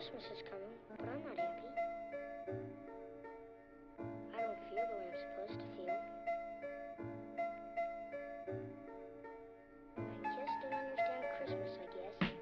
Christmas is coming, but I'm not happy. I don't feel the way I'm supposed to feel. I just don't understand Christmas, I guess.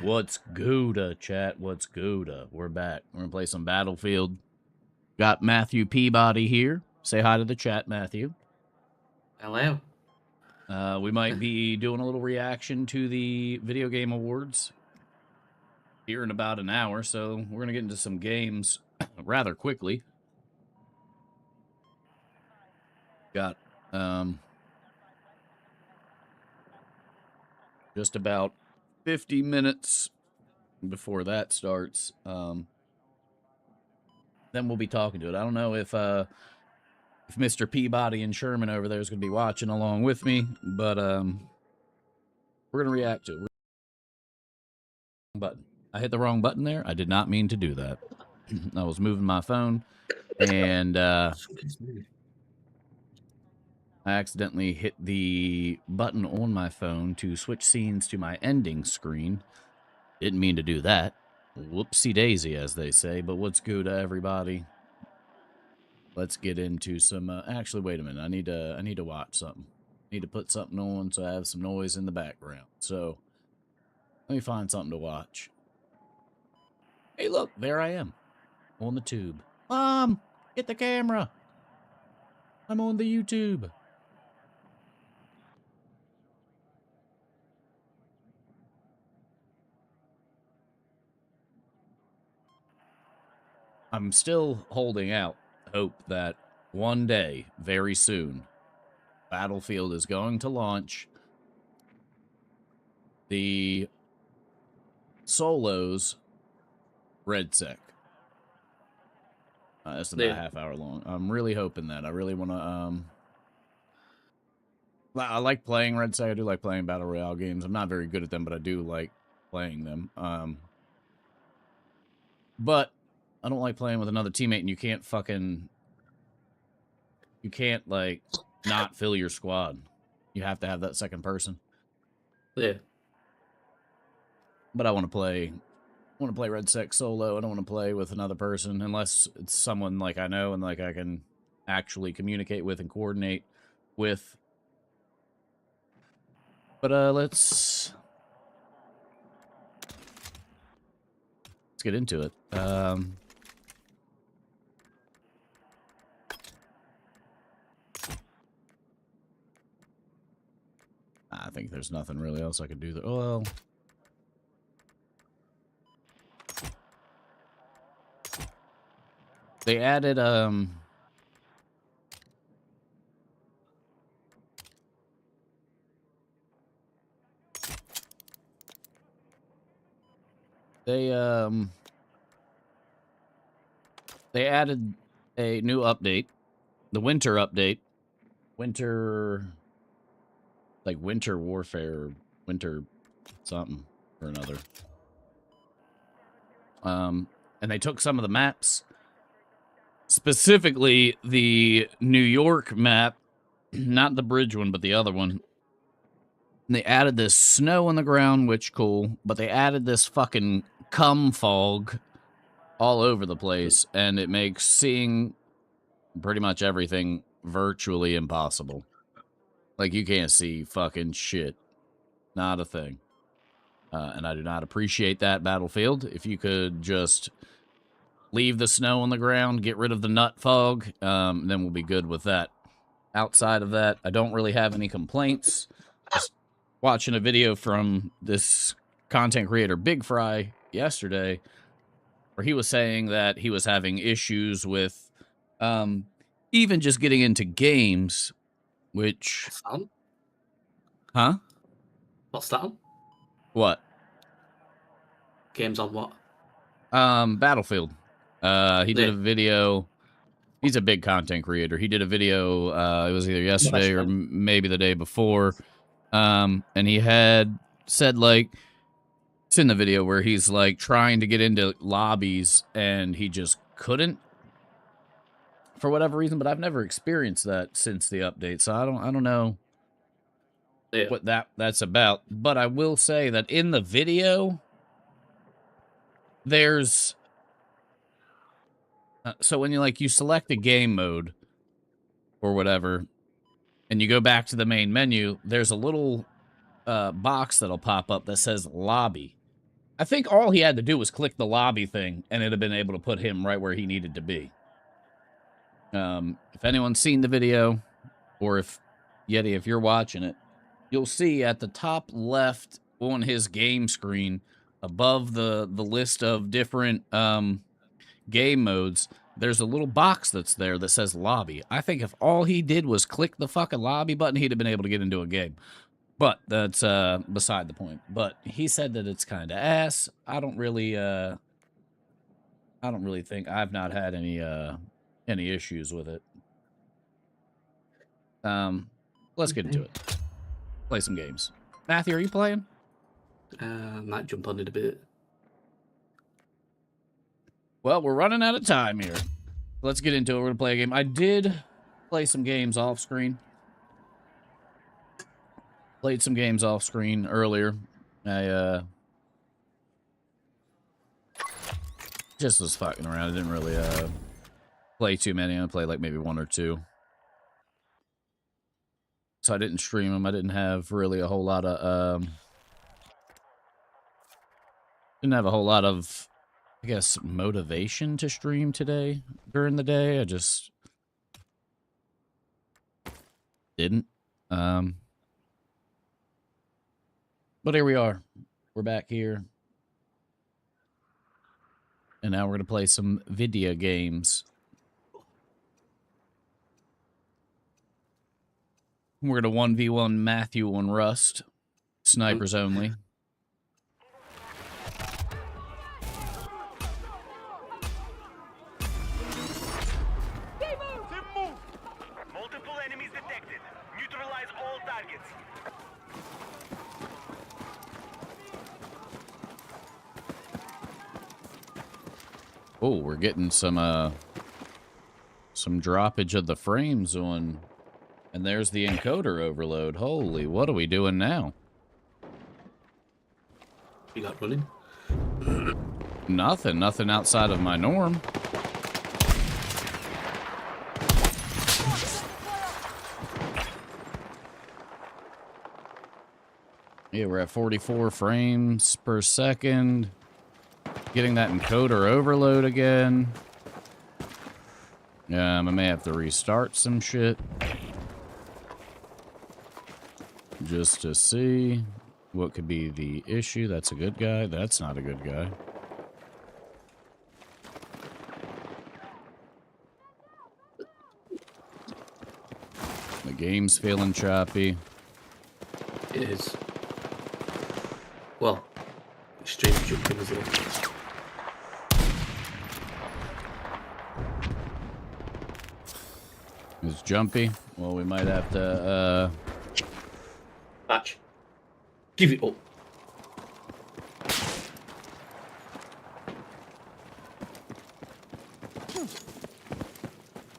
What's Gouda, chat? What's Gouda? We're back. We're gonna play some Battlefield. Got Matthew Peabody here. Say hi to the chat, Matthew. Hello. We might be doing a little reaction to the Video Game Awards here in about an hour, so we're gonna get into some games rather quickly. Got just about 50 minutes before that starts. Then we'll be talking to it. I don't know if Mr. Peabody and Sherman over there is going to be watching along with me, but we're going to react to it. Button. I hit the wrong button there. I did not mean to do that. I was moving my phone, and I accidentally hit the button on my phone to switch scenes to my ending screen. Didn't mean to do that. Whoopsie daisy, as they say. But what's good, everybody? Let's get into some. Actually, wait a minute. I need to watch something. I need to put something on so I have some noise in the background. So let me find something to watch. Hey, look, there I am on the tube. Mom, get the camera. I'm on the YouTube. I'm still holding out hope that one day, very soon, Battlefield is going to launch the Solos Red Sec. That's about a half hour long. I'm really hoping that. I really want to. I like playing Red Sec. I do like playing Battle Royale games. I'm not very good at them, but I do like playing them. But I don't like playing with another teammate and you can't like not fill your squad. You have to have that second person. Yeah. But I want to play Red Sec solo. I don't want to play with another person unless it's someone like I know and like I can actually communicate with and coordinate with. But let's get into it. I think there's nothing really else I could do there. Well, they added they added a new update, the winter update, winter warfare, winter something or another. And they took some of the maps, specifically the New York map, not the bridge one, but the other one. And they added this snow on the ground, which cool, but they added this fucking cum fog all over the place, and it makes seeing pretty much everything virtually impossible. Like, you can't see fucking shit. Not a thing. And I do not appreciate that, Battlefield. If you could just leave the snow on the ground, get rid of the nut fog, then we'll be good with that. Outside of that, I don't really have any complaints. Just watching a video from this content creator, Big Fry, yesterday, where he was saying that he was having issues with even just getting into games, which... Huh? What's that on? What? Games on what? Battlefield. He did a video. He's a big content creator. He did a video, it was either yesterday or maybe the day before. And he had said, like, it's in the video where he's, like, trying to get into lobbies and he just couldn't for whatever reason, but I've never experienced that since the update, so I don't know what that's about. But I will say that in the video, there's so when you select a game mode or whatever, and you go back to the main menu, there's a little box that'll pop up that says lobby. I think all he had to do was click the lobby thing, and it'd have been able to put him right where he needed to be. If anyone's seen the video, or if Yeti, if you're watching it, you'll see at the top left on his game screen, above the list of different game modes, there's a little box that's there that says lobby. I think if all he did was click the fucking lobby button, he'd have been able to get into a game. But that's beside the point. But he said that it's kind of ass. I don't really think I've not had any issues with it. Let's get into it. Play some games. Matthew, are you playing? Might jump on it a bit. Well, we're running out of time here. Let's get into it. We're gonna play a game. I did play some games off screen. Played some games off screen earlier. I just was fucking around. I didn't really play too many. I played like maybe one or two. So I didn't stream them. I didn't have really a whole lot of I guess, motivation to stream today during the day. I just didn't. But here we are. We're back here. And now we're going to play some video games. We're going to 1v1 Matthew on Rust. Snipers only. Multiple enemies detected. Neutralize all targets. Oh, we're getting some droppage of the frames on, and there's the encoder overload. Holy, what are we doing now? You got running? Nothing outside of my norm. Yeah, we're at 44 frames per second. Getting that encoder overload again. I may have to restart some shit. Just to see what could be the issue. That's a good guy. That's not a good guy. The game's feeling choppy. It is. Well, extreme jumping as well. It's jumpy. Well, we might have to, Batch. Give it up.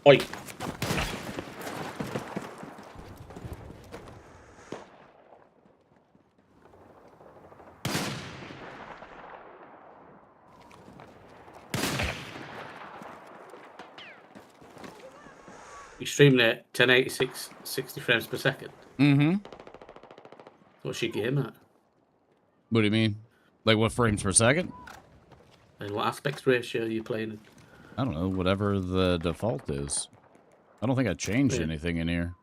Oi. You streaming at 1086, 60 frames per second. Mm-hmm. What's your game at? What do you mean? Like what frames per second? And what aspect ratio are you playing in? I don't know, whatever the default is. I don't think I changed anything in here.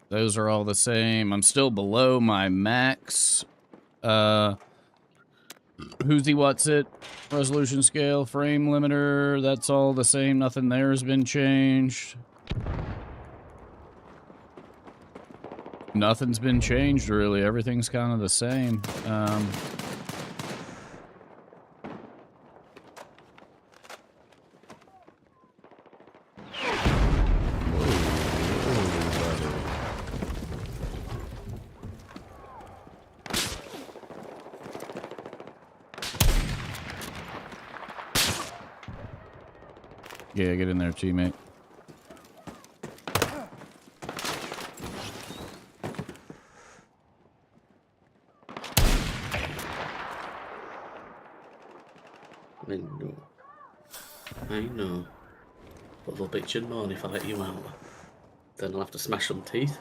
Those are all the same. I'm still below my max. Who's what's it? Resolution scale, frame limiter. That's all the same. Nothing there has been changed. Nothing's been changed, really. Everything's kind of the same. Yeah, get in there, teammate. I know. But they'll bitch and moan if I let you out. Then I'll have to smash some teeth.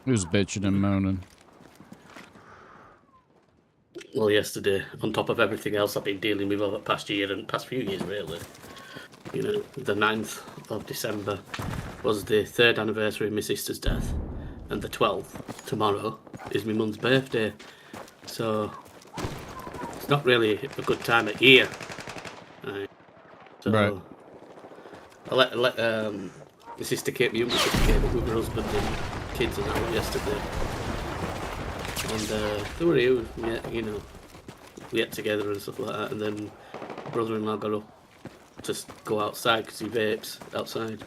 Who's bitching and moaning? Well, yesterday, on top of everything else I've been dealing with over the past year and past few years, really. You know, the 9th of December was the 3rd anniversary of my sister's death, and the 12th, tomorrow, is my mum's birthday. So, it's not really a good time of year. Right. So, Right. I let my sister Kate, my younger sister, came up with her husband and kids and that yesterday. And they were here, you know, we ate together and stuff like that, and then brother-in-law got up to go outside because he vapes outside,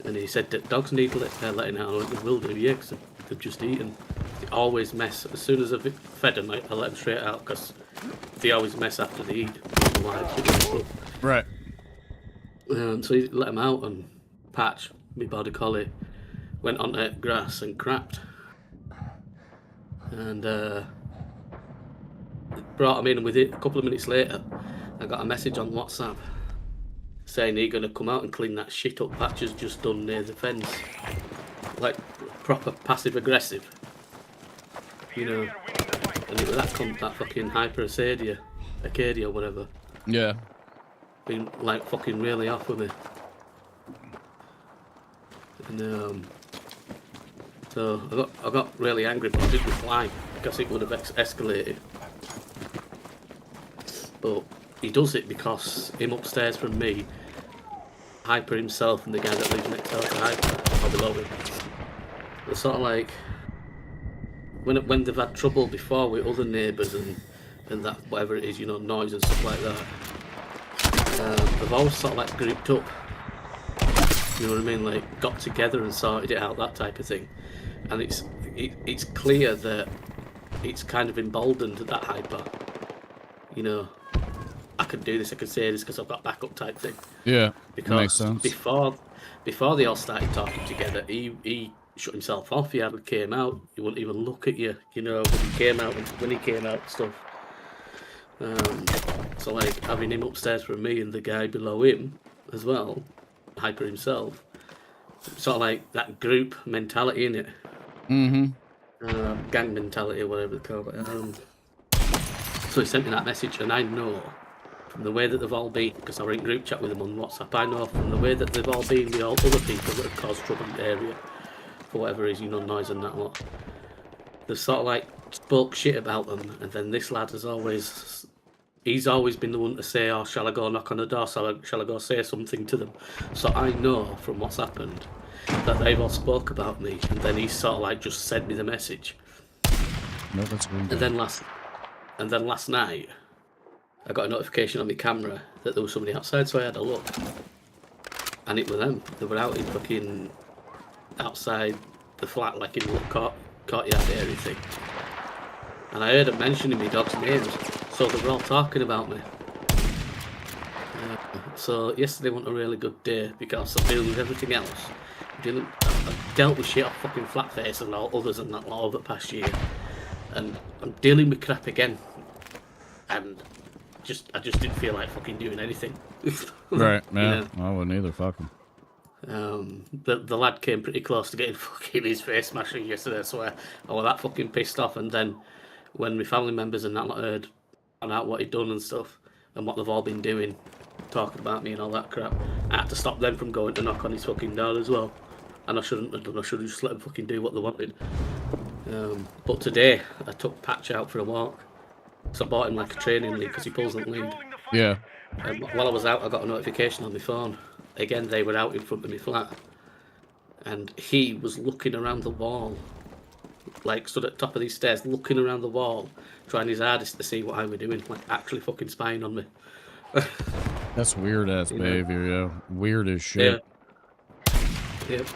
and he said that dogs need letting out. I went, they will do, yeah, because they've just eaten. They always mess. As soon as I've fed them, I let them straight out because they always mess after they eat. Right. So he let them out, and Patch, my border collie, went onto grass and crapped. And brought him in, and with it, a couple of minutes later, I got a message on WhatsApp saying he's going to come out and clean that shit up Patch has just done near the fence. Like, proper passive-aggressive. You know, and it was that fucking Hyper Arcadia or whatever. Yeah. Been, like, fucking really off with me. And, so I got really angry, but I didn't reply because it would have escalated. But he does it because him upstairs from me, Hyper himself and the guy that lives next door to Hyper, or below him, they're sort of like, when they've had trouble before with other neighbours and that, whatever it is, you know, noise and stuff like that, they've always sort of like grouped up, you know what I mean, like got together and sorted it out, that type of thing. And it's clear that it's kind of emboldened that Hyper, you know, I can do this, I can say this because I've got backup type thing. Yeah, because makes sense. Before they all started talking together, he shut himself off. He hardly came out. He wouldn't even look at you, you know, when he came out and stuff. So like having him upstairs from me and the guy below him as well, Hyper himself, sort of like that group mentality, innit? Gang mentality or whatever they call it. So he sent me that message, and I know from the way that they've all been, because I were in group chat with them on WhatsApp, I know from the way that they've all been with all other people that have caused trouble in the area, for whatever reason, you know, noise and that lot, they've sort of like spoke shit about them, and then this lad has always, he's always been the one to say, oh, shall I go knock on the door, shall I go say something to them? So I know from what's happened that they've all spoke about me, and then he sort of like just sent me the message. No, that's weird. And then last night, I got a notification on my camera that there was somebody outside, so I had a look. And it was them. They were out in fucking outside the flat, like in the little courtyard area thing. And I heard them mentioning my dog's names, so they were all talking about me. So yesterday wasn't a really good day because I'm dealing with everything else. I've dealt with shit off fucking Flatface and all others and that lot over the past year. And I'm dealing with crap again. And I just didn't feel like fucking doing anything. Right, yeah. You know? I wouldn't either, fucking. The lad came pretty close to getting fucking his face smashing yesterday, so I was that fucking pissed off. And then when my family members and that lot heard out what he'd done and stuff, and what they've all been doing, talking about me and all that crap, I had to stop them from going to knock on his fucking door as well. And I shouldn't have done, I should have just let them fucking do what they wanted. But today, I took Patch out for a walk. So I bought him like a training lead because he pulls that lead. Yeah. And while I was out, I got a notification on my phone. Again, they were out in front of my flat. And he was looking around the wall. Like, stood at the top of these stairs, looking around the wall, trying his hardest to see what I was doing. Like, actually fucking spying on me. That's weird-ass behavior, yeah. Weird as shit. Yeah. Yep.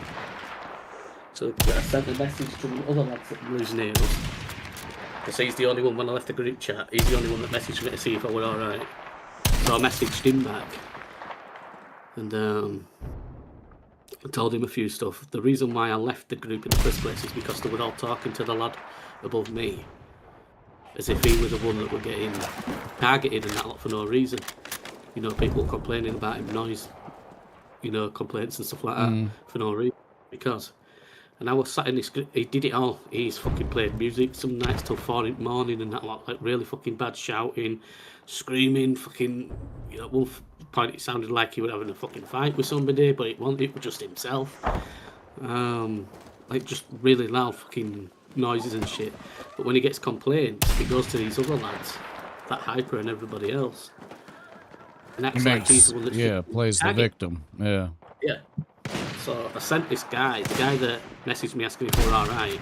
So I sent a message to the other lads that were his nails. Because he's the only one, when I left the group chat, he's the only one that messaged me to see if I were alright. So I messaged him back. And I told him a few stuff. The reason why I left the group in the first place is because they were all talking to the lad above me. As if he was the one that were getting targeted and that lot for no reason. You know, people complaining about him, noise, you know, complaints and stuff like that for no reason. Because And I was sat in this. He did it all. He's fucking played music some nights till 4 in the morning and that lot, like really fucking bad shouting, screaming, fucking. You know, at one point it sounded like he was having a fucking fight with somebody, but it wasn't. It was just himself. Like just really loud fucking noises and shit. But when he gets complaints, he goes to these other lads, that Hyper and everybody else, and acts like he's the one that's plays the tagging. victim. Yeah. Yeah. So I sent this guy, the guy that messaged me asking if we're all right,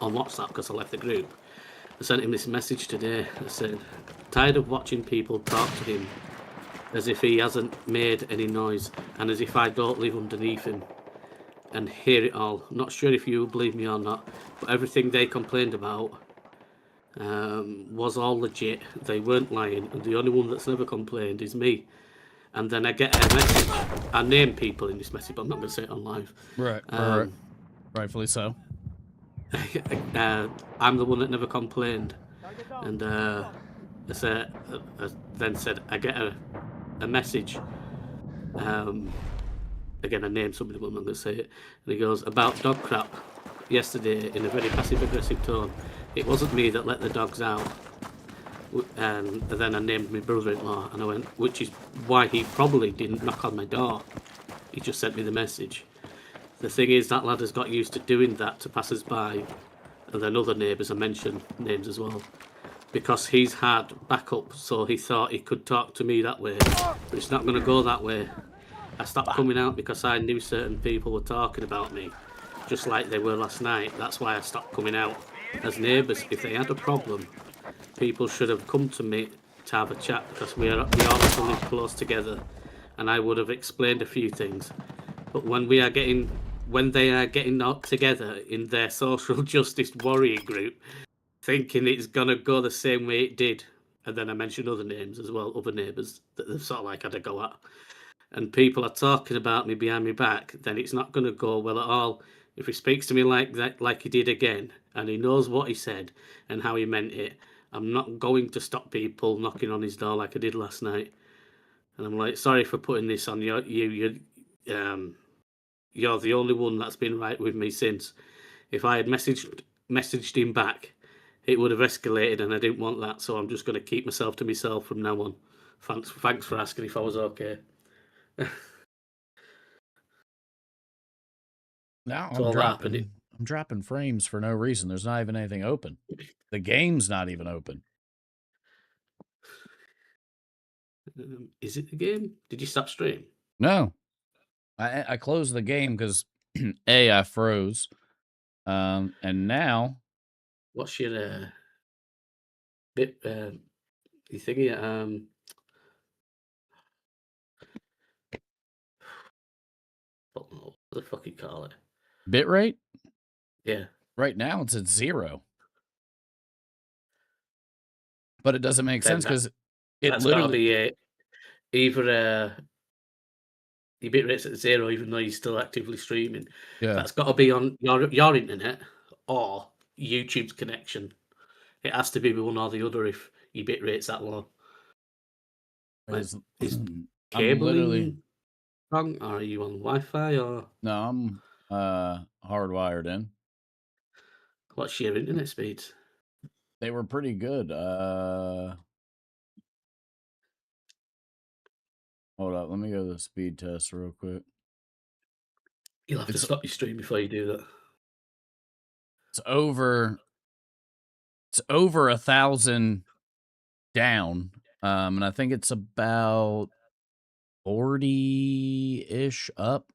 on WhatsApp because I left the group. I sent him this message today. I said, tired of watching people talk to him as if he hasn't made any noise and as if I don't live underneath him and hear it all. I'm not sure if you believe me or not, but everything they complained about was all legit. They weren't lying, and the only one that's never complained is me. And then I get a message. I name people in this message, but I'm not going to say it on live. Right. Rightfully so. I'm the one that never complained, and I then said I get a message. Again, I named somebody, but I'm not going to say it. And he goes about dog crap yesterday in a very passive aggressive tone. It wasn't me that let the dogs out. And then I named my brother-in-law, and I went, which is why he probably didn't knock on my door. He just sent me the message. The thing is, that lad has got used to doing that to passers-by, and then other neighbours. I mentioned names as well, because he's had backup, so he thought he could talk to me that way. But it's not going to go that way. I stopped coming out because I knew certain people were talking about me, just like they were last night. That's why I stopped coming out. As neighbours, if they had a problem, people should have come to me to have a chat because we all live close together, and I would have explained a few things. But when they are getting out together in their social justice warrior group, thinking it's gonna go the same way it did, and then I mentioned other names as well, other neighbours that they've sort of like had a go at, and people are talking about me behind my back, then it's not gonna go well at all. If he speaks to me like that, like he did again, and he knows what he said and how he meant it, I'm not going to stop people knocking on his door like I did last night. And I'm like, sorry for putting this on you. You're the only one that's been right with me since. If I had messaged him back, it would have escalated, and I didn't want that. So I'm just going to keep myself to myself from now on. Thanks for asking if I was okay. Now So I'm dropping frames for no reason. There's not even anything open. The game's not even open. Is it the game? Did you stop stream? No. I closed the game because I froze. And now What's your bit you thingy what the fuck you call it? bitrate? Yeah. Right now it's at 0. But it doesn't make sense because it That's literally gotta be either your bit rate's at 0 even though you're still actively streaming. yeah. That's got to be on your internet or YouTube's connection. It has to be one or the other if your bit rate's that low. Like, is I'm cabling literally wrong, or are you on Wi-Fi, or no, I'm hardwired in. what's your internet speeds? They were pretty good. Hold up, let me go to the speed test real quick. You'll have to stop your stream before you do that. It's over 1,000 down. And I think it's about 40-ish up.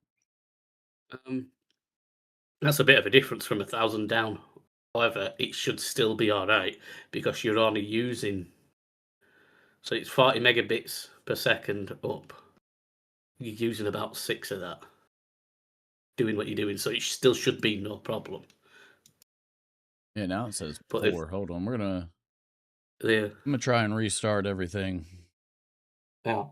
That's a bit of a difference from 1,000 down. However, it should still be all right because you're only using. So it's 40 megabits per second up. You're using about 6 of that. Doing what you're doing, so it still should be no problem. Yeah, now it says But 4. Hold on, I'm gonna yeah, try and restart everything. yeah.